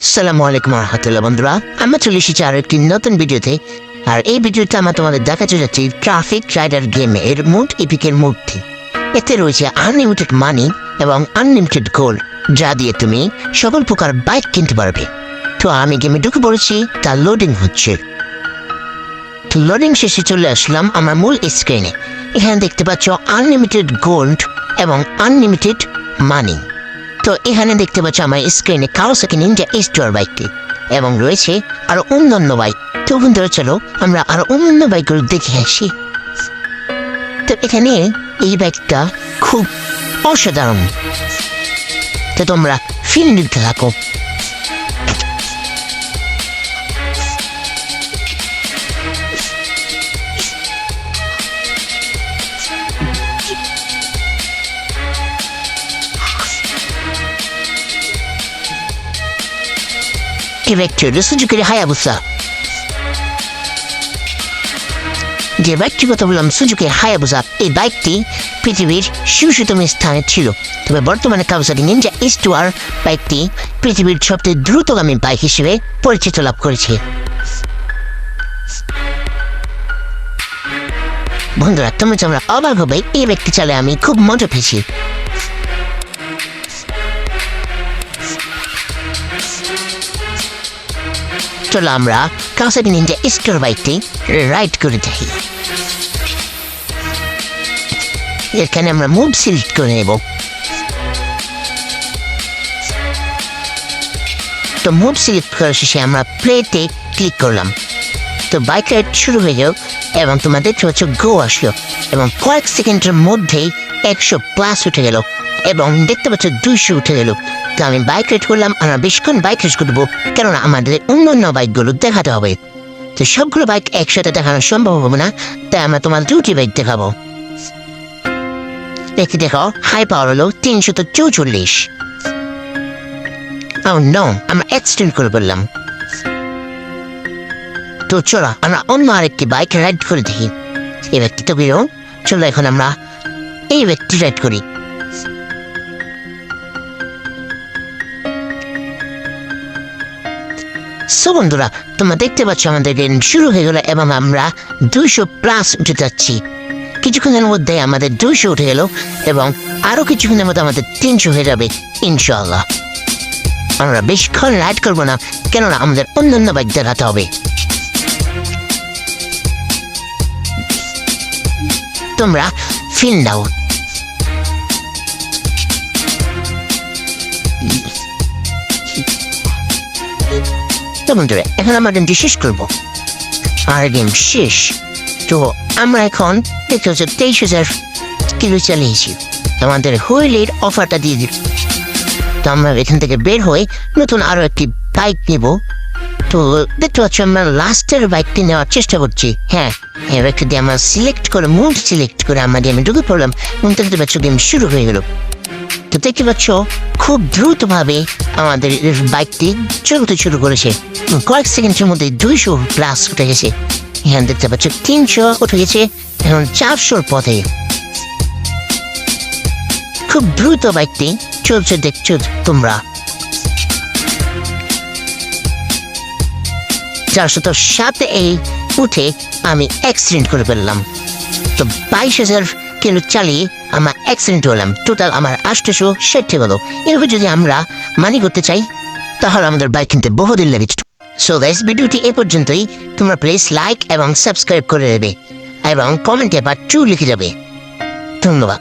আসসালামু আলাইকুম রহমতুল্লাহ বন্ধুরা, আমরা চলে এসেছি আর একটি নতুন ভিডিওতে। আর এই ভিডিওতে আমরা তোমাদের দেখাতে যাচ্ছি ট্রাফিক রাইডার গেমের মোড এপিকের মধ্যে। এতে রয়েছে আনলিমিটেড মানি এবং আনলিমিটেড গোল্ড, যা দিয়ে তুমি সকল প্রকার বাইক কিনতে পারবে। তো আমি গেমে ঢুকে পড়েছি, তার লোডিং হচ্ছে। তো লোডিং শেষে চলে আসলাম আমার মূল স্ক্রিনে। এখানে দেখতে পাচ্ছ আনলিমিটেড গোল্ড এবং আনলিমিটেড মানি। তো এখানে দেখতে পাচ্ছ আমার স্ক্রিনে কাওয়াসাকি নিনজা এইচ2আর বাইকটি এবং রয়েছে আরো অন্যান্য বাইক। তো বন্ধুরা চলো আমরা আরো অন্যান্য বাইকগুলো দেখে আসি। তো এখানে এই বাইকটা খুব অসাধারণ, তো তোমরা ফিল নিতে থাকো। এই বাইকটি হল সুজুকির হায়াবুসা। যে বাইকটির কথা বললাম সুজুকির হায়াবুসা, এই বাইকটি পৃথিবীর শীর্ষতম স্থানে ছিল। তবে বর্তমানে কাওয়াসাকি নিনজা এইচ2আর বাইকটি পৃথিবীর সবচেয়ে দ্রুতগামী বাইক হিসেবে পরিচিত লাভ করেছে। বন্ধুরা তোমরা অবাক হবে, এই বাইকটি চালে আমি খুব মজা পেয়েছি। চলো আমরা কাওয়াসাকি নিনজা এইচ2আর বাইকটি রাইড করে দেখি। এখানে আমরা মুভ সিলেক্ট করে নেব। তো মুভ সিলেক্ট করার শেষে আমরা প্লেতে ক্লিক করলাম। তো বাইক রাইড শুরু হয়ে যাও এবং তোমরা দেখতে পাচ্ছ গো আসলো এবং কয়েক সেকেন্ডের মধ্যেই 100+ উঠে গেল এবং দেখতে পাচ্ছ 200 উঠে গেল। তো আমি বাইক রাইড করলাম, আমরা বেশিক্ষণ বাইক রাইড করবো কেননা আমাদের অন্যান্য বাইকগুলো দেখাতে হবে। তো সবগুলো বাইক একসাথে দেখানো সম্ভব হবে না, তাই আমরা তোমার 2টি বাইক দেখাবো। দেখো হাই পাওয়ার হলো 344। আমরা এক্সটেন্ড করে বললাম। তো চলো আমরা অন্য আরেকটি বাইক রাইড করে দেখি। এই ব্যক্তি তো বেরো, চলো এখন আমরা এই ব্যক্তি রাইড করি। সো বন্ধুরা তোমরা দেখতে পাচ্ছ আমাদের গেম শুরু হয়ে গেল এবং আমরা 200+ উঠে যাচ্ছি। কিছুক্ষণের মধ্যে আমাদের 200 উঠে গেল এবং আরো কিছুক্ষণের মধ্যে আমাদের 300 হয়ে যাবে ইনশাআল্লাহ। আমরা বেশিক্ষণ রাইড করবো না কেননা আমাদের অন্যান্য বাইক দেখাতে হবে। তোমরা ফিল নাও। বন্ধুরা এখন আমরা গেমটি শেষ করবো, আর গেম শেষ। তো আমরা এখন দেখতে হচ্ছে 23,000 কিলো চালিয়েছি, আমাদের হুইলের অফারটা দিয়ে দিল। তো আমরা এখান থেকে বের হয়ে নতুন আরো একটি বাইক নেব। তো দেখতে পাচ্ছি আমরা লাস্টের বাইকটি নেওয়ার চেষ্টা করছি। হ্যাঁ এই বাইকটি দিয়ে আমরা সিলেক্ট করে মুভ সিলেক্ট করে আমরা গেমে ঢুকে পড়লাম এবং দেখতে পাচ্ছ গেম শুরু হয়ে গেল। তো দেখতে পাচ্ছ খুব দ্রুতভাবে আমাদের বাইকটি চলতে শুরু করেছে, কয়েক সেকেন্ডের মধ্যে 200+ উঠে গেছে। এখানে দেখতে পাচ্ছ 300 উঠে গেছে, এখন 400-র পথে। খুব দ্রুত বাইকটি চলছে দেখছো তোমরা। 407 এই উঠে আমি অ্যাক্সিডেন্ট করে ফেললাম। তো 22,000 কিলো চালিয়ে আমার অ্যাক্সিডেন্ট হলাম। টোটাল আমার 860 গেল। এভাবে যদি আমরা মানি করতে চাই তাহলে আমাদের বাইক কিনতে বহুদিন লেগে যেত। সো গাইস ভিডিওটি এ পর্যন্তই। তোমরা প্লিজ লাইক এবং সাবস্ক্রাইব করে দেবে এবং কমেন্টে বা ট্রু লিখে যাবে। ধন্যবাদ।